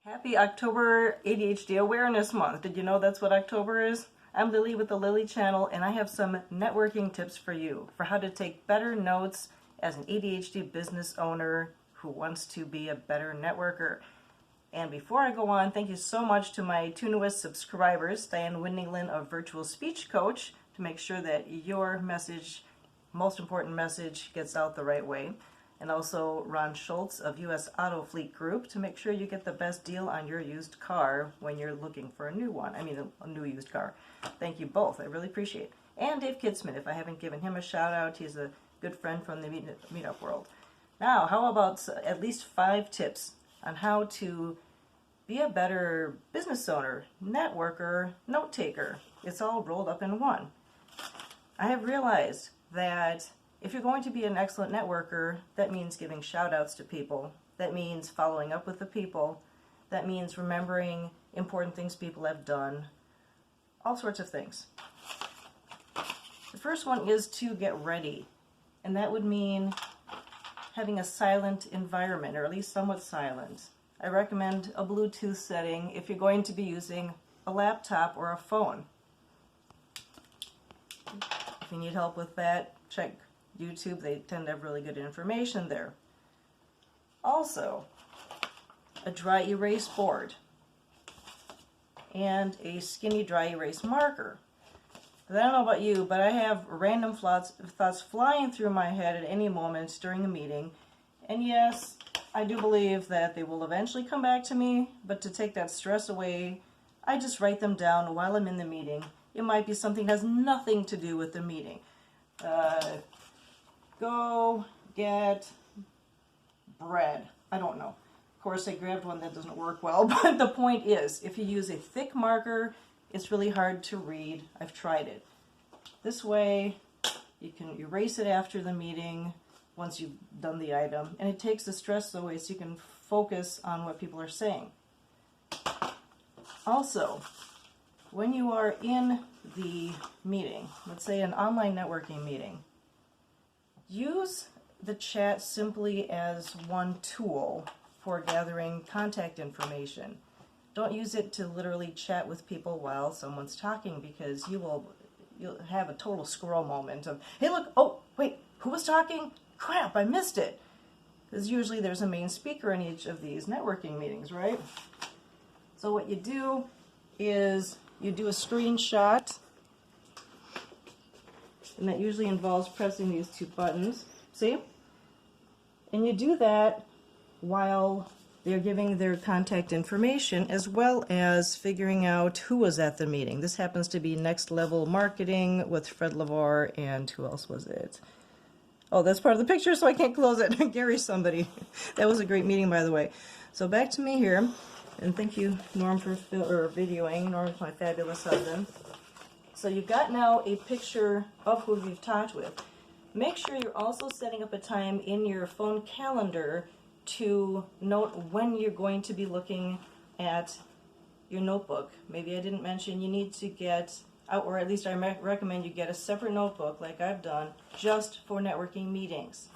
Happy October ADHD Awareness Month. Did you know that's what October is? I'm Lily with the Lily Channel, and I have some networking tips for you for how to take better notes as an ADHD business owner who wants to be a better networker. And before I go on, thank you so much to my two newest subscribers, Diane Windinglin of Virtual Speech Coach, to make sure that your message, most important message, gets out the right way. And also Ron Schultz of US Auto Fleet Group to make sure you get the best deal on your used car when you're looking for a new one. I mean, a new used car. Thank you both. I really appreciate it. And Dave Kidsman, if I haven't given him a shout out, he's a good friend from the meetup world. Now, how about at least 5 tips on how to be a better business owner, networker, note taker? It's all rolled up in one. I have realized that if you're going to be an excellent networker, that means giving shout outs to people. That means following up with the people. That means remembering important things people have done. All sorts of things. The first one is to get ready. And that would mean having a silent environment, or at least somewhat silent. I recommend a Bluetooth setting if you're going to be using a laptop or a phone. If you need help with that, check YouTube. They tend to have really good information there. Also, a dry erase board and a skinny dry erase marker. I don't know about you, but I have random thoughts flying through my head at any moment during a meeting. And yes, I do believe that they will eventually come back to me, but to take that stress away, I just write them down while I'm in the meeting. It might be something that has nothing to do with the meeting. Go get bread. I don't know. Of course, I grabbed one that doesn't work well, but the point is, if you use a thick marker, it's really hard to read. I've tried it. This way, you can erase it after the meeting once you've done the item, and it takes the stress away so you can focus on what people are saying. Also, when you are in the meeting, let's say an online networking meeting, use the chat simply as one tool for gathering contact information. Don't use it to literally chat with people while someone's talking, because you'll have a total squirrel moment of, hey look, oh wait, who was talking? Crap, I missed it. Because usually there's a main speaker in each of these networking meetings, right? So what you do is you do a screenshot, and that usually involves pressing these 2 buttons, see? And you do that while they're giving their contact information, as well as figuring out who was at the meeting. This happens to be Next Level Marketing with Fred LeVar, and who else was it? Oh, that's part of the picture, so I can't close it. Gary somebody. That was a great meeting, by the way. So back to me here, and thank you, Norm, for videoing. Norm's my fabulous husband. So you've got now a picture of who you've talked with. Make sure you're also setting up a time in your phone calendar to note when you're going to be looking at your notebook. Maybe I didn't mention you need to get, or at least I recommend you get a separate notebook like I've done just for networking meetings.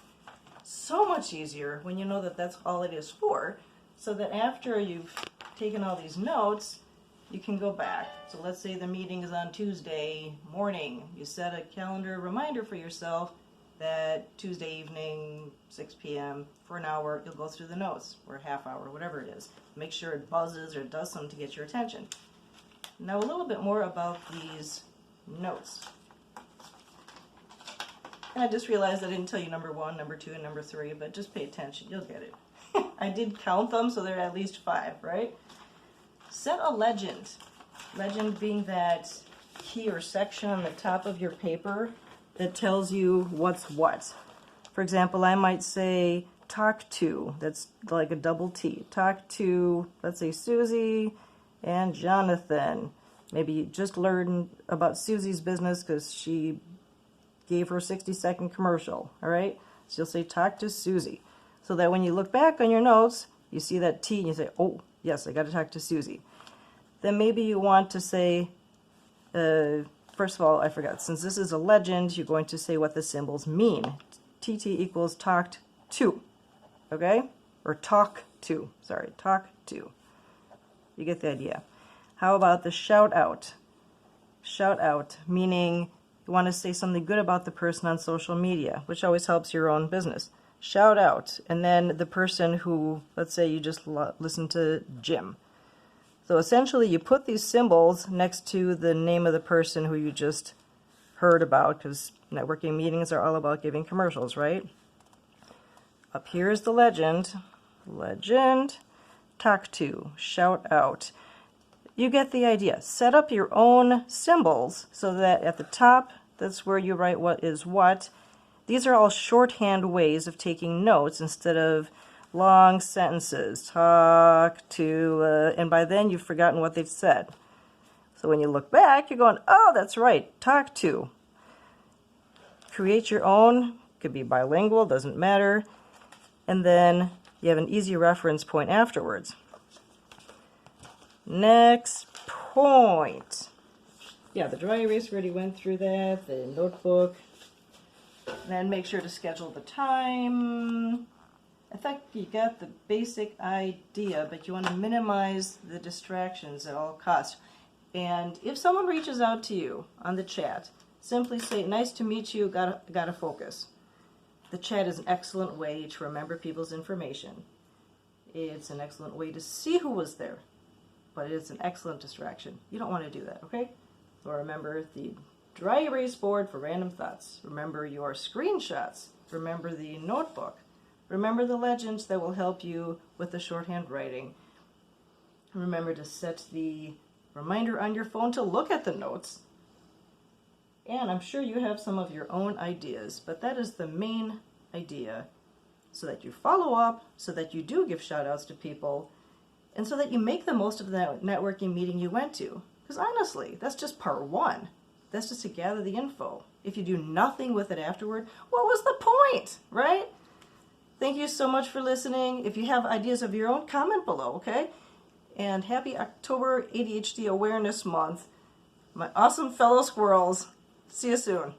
So much easier when you know that that's all it is for, so that after you've taken all these notes, you can go back. So let's say the meeting is on Tuesday morning. You set a calendar reminder for yourself that Tuesday evening, 6 p.m., for an hour, you'll go through the notes, or a half hour, whatever it is. Make sure it buzzes or does something to get your attention. Now a little bit more about these notes. And I just realized I didn't tell you number 1, number 2, and number 3, but just pay attention, you'll get it. I did count them, so there are at least 5, right? Set a legend. Legend being that key or section on the top of your paper that tells you what's what. For example, I might say talk to, that's like a double T. Talk to, let's say, Susie and Jonathan. Maybe you just learned about Susie's business because she gave her 60-second commercial, all right? So you'll say talk to Susie. So that when you look back on your notes, you see that T and you say, oh, yes, I got to talk to Susie. Then maybe you want to say, first of all, I forgot, since this is a legend, you're going to say what the symbols mean. TT equals talked to, okay? Or talk to, sorry, talk to. You get the idea. How about the shout out? Shout out, meaning you want to say something good about the person on social media, which always helps your own business. Shout out, and then the person who, let's say you just listen to Jim. So essentially you put these symbols next to the name of the person who you just heard about, because networking meetings are all about giving commercials, right? Up here is the legend. Legend, talk to, shout out. You get the idea. Set up your own symbols so that at the top, that's where you write what is what. These are all shorthand ways of taking notes instead of long sentences. Talk to, and by then you've forgotten what they've said. So when you look back, you're going, oh, that's right, talk to. Create your own, could be bilingual, doesn't matter. And then you have an easy reference point afterwards. Next point. Yeah, the dry erase, we already went through that, the notebook. Then make sure to schedule the time. I think you got the basic idea, but you want to minimize the distractions at all costs. And if someone reaches out to you on the chat, simply say, nice to meet you, gotta focus. The chat is an excellent way to remember people's information. It's an excellent way to see who was there, but it's an excellent distraction. You don't want to do that, okay? So remember the dry erase board for random thoughts. Remember your screenshots. Remember the notebook. Remember the legends that will help you with the shorthand writing. Remember to set the reminder on your phone to look at the notes. And I'm sure you have some of your own ideas, but that is the main idea, so that you follow up, so that you do give shout outs to people, and so that you make the most of the networking meeting you went to. Because honestly, that's just part one. That's just to gather the info. If you do nothing with it afterward, what was the point, right? Thank you so much for listening. If you have ideas of your own, comment below, okay? And happy October ADHD Awareness Month. My awesome fellow squirrels. See you soon.